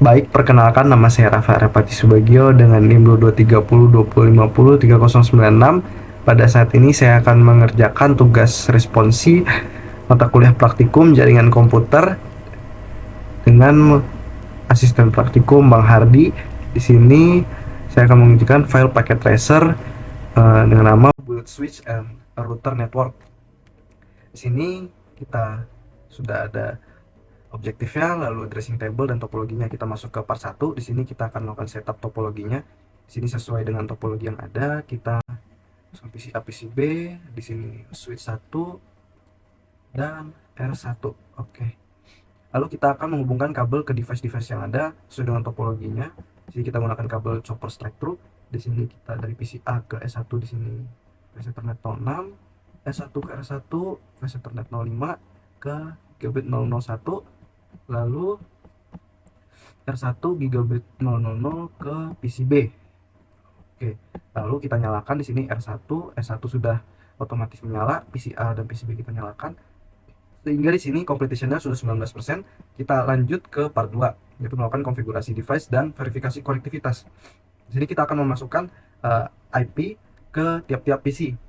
Baik, perkenalkan nama saya Rafa Arapati Subagio dengan NIM 223020503096. Pada saat ini saya akan mengerjakan tugas responsi mata kuliah praktikum jaringan komputer dengan asisten praktikum Bang Hardi. Di sini saya akan mengerjakan file packet tracer dengan nama build switch and router network. Di sini kita sudah ada objektifnya, lalu addressing table dan topologinya. Kita masuk ke part 1. Di sini kita akan melakukan setup topologinya. Di sini sesuai dengan topologi yang ada, kita masuk PC A, PC B, di sini switch 1 dan R1. Oke. Lalu kita akan menghubungkan kabel ke device-device yang ada sesuai dengan topologinya. Di sini kita menggunakan kabel chopper straight through. Di sini kita dari PC A ke S1, di sini flash Ethernet 06, S1 ke R1 flash Ethernet 05 ke gigabit 001, lalu R1 gigabit 000 ke PCB. Oke, lalu kita nyalakan di sini R1, S1 sudah otomatis menyala, PCA dan PCB kita nyalakan. Sehingga di sini completionnya sudah 19%. Kita lanjut ke part 2, yaitu melakukan konfigurasi device dan verifikasi konektivitas. Di sini kita akan memasukkan IP ke tiap-tiap PC.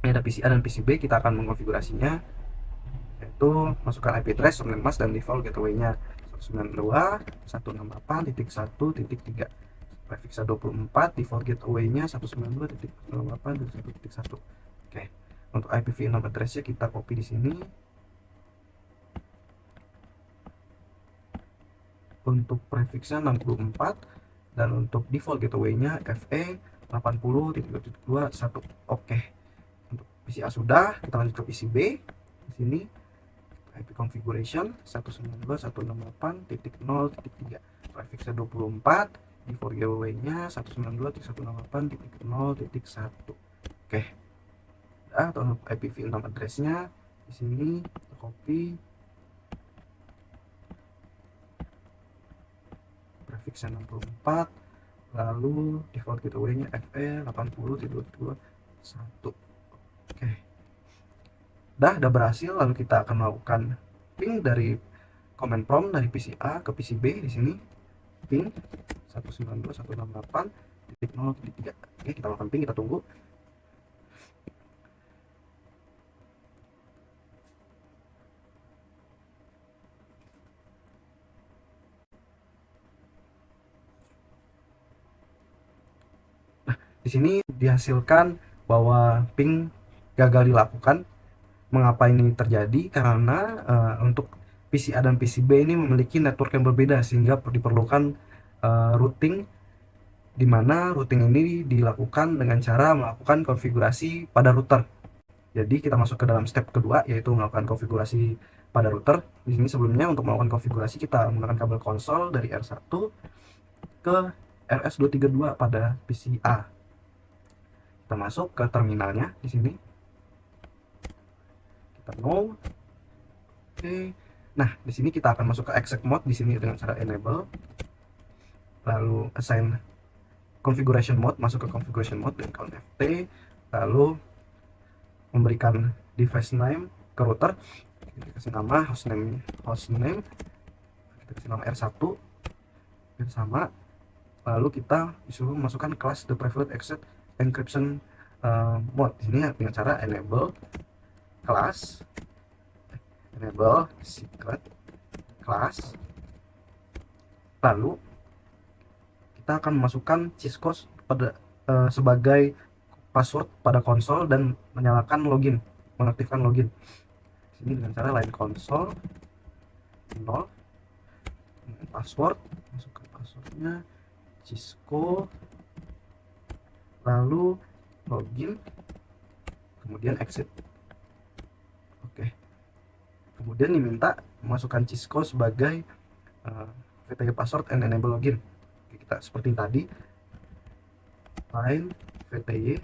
Ini ada PCA dan PCB, kita akan mengkonfigurasinya, yaitu masukkan IP address, surname mask, dan default gateway-nya 192.168.1.3. Prefix 24, default gateway-nya 192.168.1.1. Oke. Untuk IPv6 address-nya kita copy di sini. Untuk prefix-nya 64 dan untuk default gateway-nya FE 80.2.1. Oke. Untuk PCA sudah, kita lanjut ke PCB. Di sini IP configuration 192.168.0.3, prefixnya 24, default gateway-nya 192.168.0.1. Oke. Nah, untuk IPv6 address-nya di sini kita copy, prefixnya 64, lalu default gateway-nya FE 80.2.1. Oke. Udah berhasil. Lalu kita akan melakukan ping dari command prompt dari PCA ke PCB. Di sini ping 192.168.0.3. Oke, kita lakukan ping, kita tunggu. Nah, di sini dihasilkan bahwa ping gagal dilakukan. Mengapa ini terjadi? Karena untuk PCA dan PCB ini memiliki network yang berbeda, sehingga diperlukan routing, di mana routing ini dilakukan dengan cara melakukan konfigurasi pada router. Jadi kita masuk ke dalam step kedua, yaitu melakukan konfigurasi pada router. Di sini sebelumnya untuk melakukan konfigurasi kita menggunakan kabel konsol dari R1 ke RS232 pada PCA. Kita masuk ke terminalnya di sini. No. Oke. Nah, di sini kita akan masuk ke exec mode di sini dengan cara enable. Lalu assign configuration mode, masuk ke configuration mode dengan count ft, lalu memberikan device name ke router. Kita kasih nama hostname, kita kasih nama R1 sama. Lalu kita disuruh masukkan kelas the private access encryption mode di sini dengan cara enable class, enable secret class, lalu kita akan memasukkan Cisco pada sebagai password pada konsol dan menyalakan login, mengaktifkan login. Sini dengan cara line console 0 dengan password, masukkan passwordnya Cisco, lalu login, kemudian exit. Oke. Kemudian diminta memasukkan Cisco sebagai VTY password and enable login. Oke, kita seperti tadi, line VTY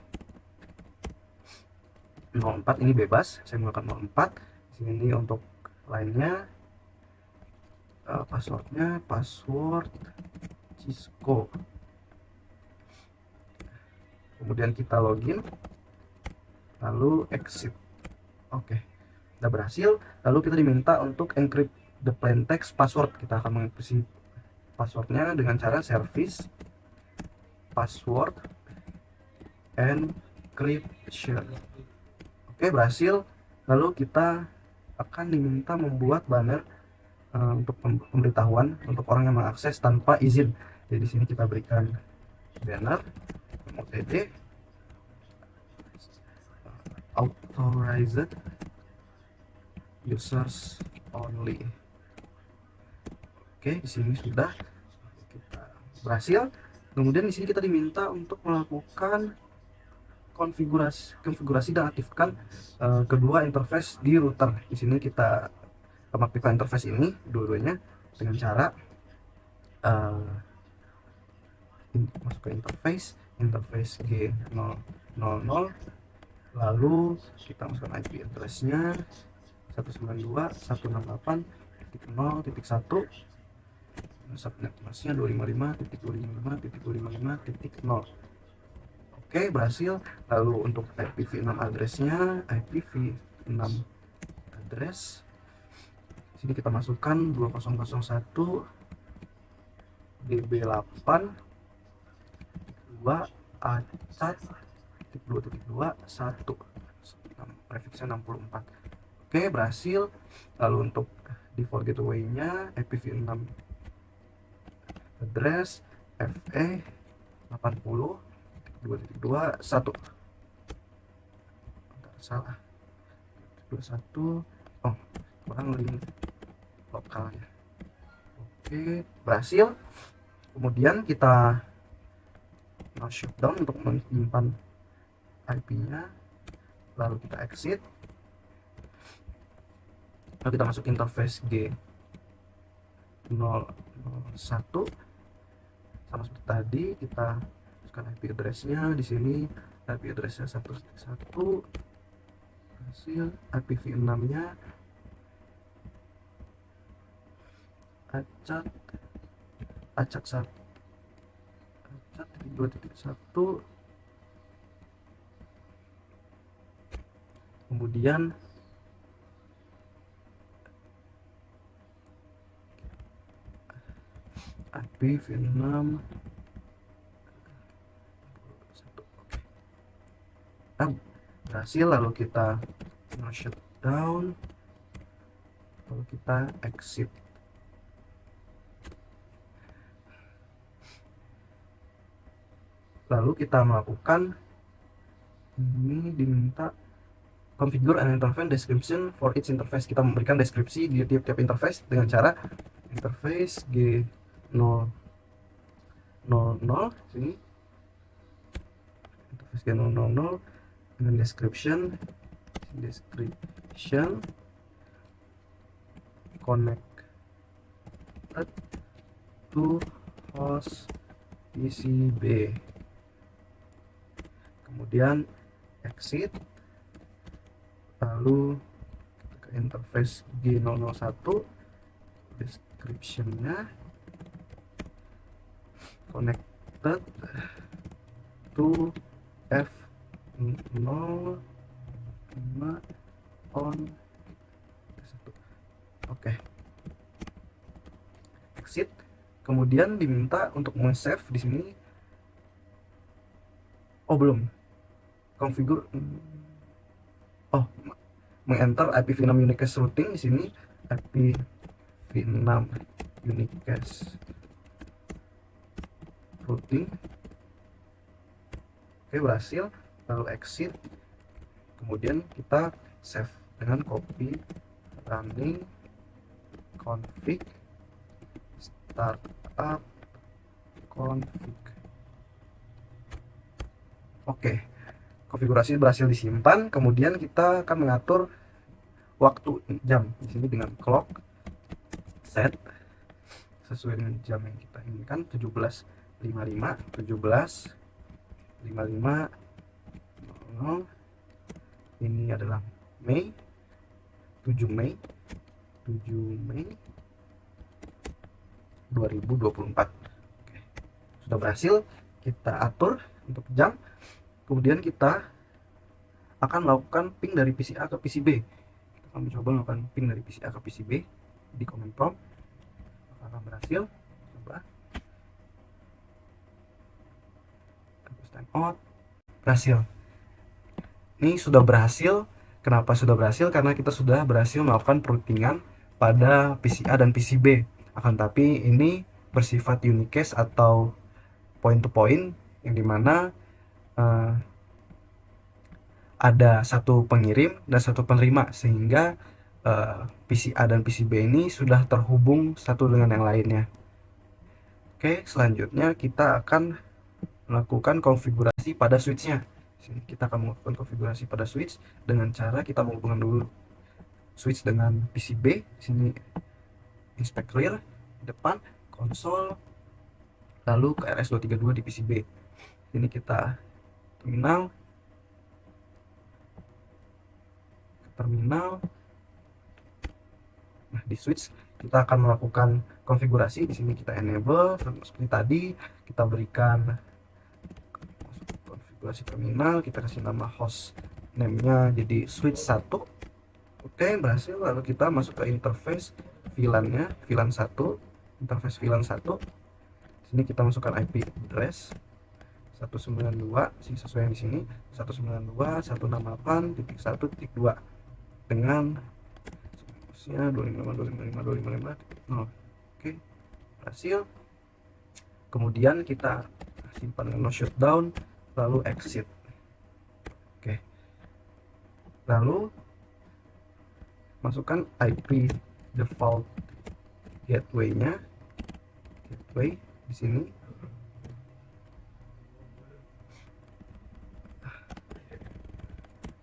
04 ini bebas, saya menggunakan 04. Sini untuk lainnya passwordnya password Cisco. Kemudian kita login, lalu exit. Oke, udah berhasil. Lalu kita diminta untuk encrypt the plain text password. Kita akan mengencrypsi passwordnya dengan cara service password encryption. Oke, berhasil. Lalu kita akan diminta membuat banner untuk pemberitahuan untuk orang yang mengakses tanpa izin. Jadi di sini kita berikan banner OTD authorized users only. Oke, di sini sudah kita berhasil. Kemudian di sini kita diminta untuk melakukan konfigurasi dan aktifkan kedua interface di router. Di sini kita mengaktifkan interface ini dua-duanya dengan cara masuk ke interface G000, lalu kita masukkan IP address-nya 192.168.0.1, subnet masnya 255.255.255.0. Oke, berhasil. Lalu untuk IPv6 address-nya, IPv6 address sini kita masukkan 2001 db8 2 acat 2.2.1 prefixnya 64. Oke, berhasil. Lalu untuk default gateway-nya IPv6 address FE 80 2.2.1. Salah. 21. Oh, kurang link lokalnya. Oke, berhasil. Kemudian kita no shutdown untuk menyimpan IP-nya. Lalu kita exit. Lalu kita masuk interface G001 sama seperti tadi, kita masukkan IP address-nya di sini. IP address-nya 1.1. Hasil IPv6-nya acak 2.1. Kemudian IPv6 berhasil. Lalu kita no shutdown, lalu kita exit. Lalu kita melakukan ini, diminta configure an interface description for each interface. Kita memberikan deskripsi di tiap-tiap interface dengan cara interface G000 sini, interface G000 dengan description connected to host PCB. Kemudian exit, lalu ke interface G001, description-nya connected to F05 on. Oke, exit. Kemudian diminta untuk men-save di sini. Oh, belum configure. Oh, meng-enter IPv6 unicast routing di sini. IPv6 unicast routing. Oke, berhasil. Lalu exit. Kemudian kita save dengan copy running config startup config. Oke, konfigurasi berhasil disimpan. Kemudian kita akan mengatur waktu jam di sini dengan clock set sesuai dengan jam yang kita inginkan, 17.55. Ini adalah Mei 7 Mei 2024. Oke, sudah berhasil kita atur untuk jam. Kemudian kita akan melakukan ping dari PCA ke PCB. Kita akan mencoba melakukan ping dari PCA ke PCB di command prompt. Apakah akan berhasil? Coba. out, berhasil. Ini sudah berhasil. Kenapa sudah berhasil? Karena kita sudah berhasil melakukan routingan pada PCA dan PCB. Akan tapi ini bersifat unique case atau point to point, yang dimana ada satu pengirim dan satu penerima, sehingga PCA dan PCB ini sudah terhubung satu dengan yang lainnya. Oke, selanjutnya kita akan melakukan konfigurasi pada switchnya. Sini kita akan melakukan konfigurasi pada switch dengan cara kita menghubungkan dulu switch dengan PCB. Sini inspect clear, depan konsol, lalu ke RS232 di PCB. Ini kita terminal, Nah, di switch kita akan melakukan konfigurasi. Di sini kita enable seperti tadi, kita berikan konfigurasi terminal, kita kasih nama host name-nya jadi switch 1. Oke, berhasil. Lalu kita masuk ke interface VLAN-nya, VLAN 1, interface VLAN 1. Sini kita masukkan IP address 192, sesuai yang di sini 192.168.1.2 dengan 255.255.255.0. Oke, berhasil. Kemudian kita simpan no shutdown, lalu exit. Oke, lalu masukkan IP default gateway-nya, gateway di sini.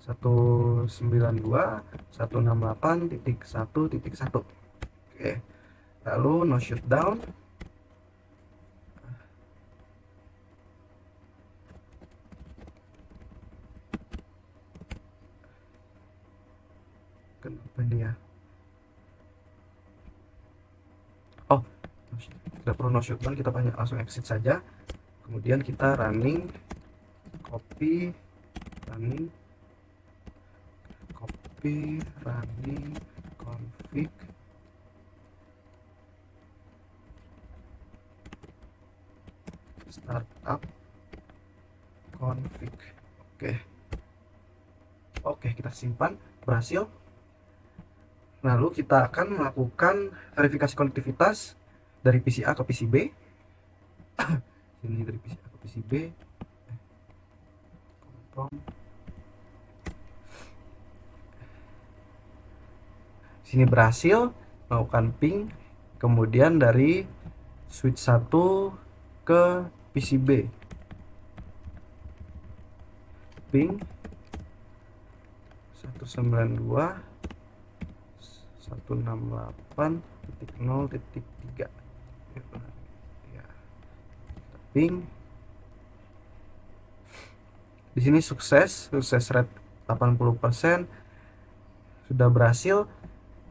Satu 192.168.1.1. Oke, lalu no shutdown. Kenapa ini ya? Oh, tidak perlu no shutdown, kita banyak langsung exit saja. Kemudian kita running, copy, running config, startup config. Oke, kita simpan, berhasil. Lalu kita akan melakukan verifikasi konektivitas dari PCA ke PCB. Ini dari PCA ke PCB. Sini berhasil melakukan ping, kemudian dari switch 1 ke PCB, ping 192.168.0.3 ya. Ping di sini sukses rate 80%, sudah berhasil.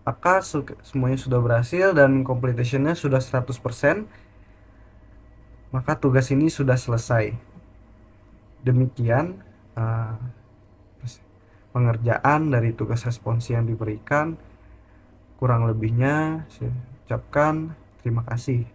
Maka semuanya sudah berhasil dan completionnya sudah 100%, maka tugas ini sudah selesai. Demikian pengerjaan dari tugas responsi yang diberikan. Kurang lebihnya saya ucapkan terima kasih.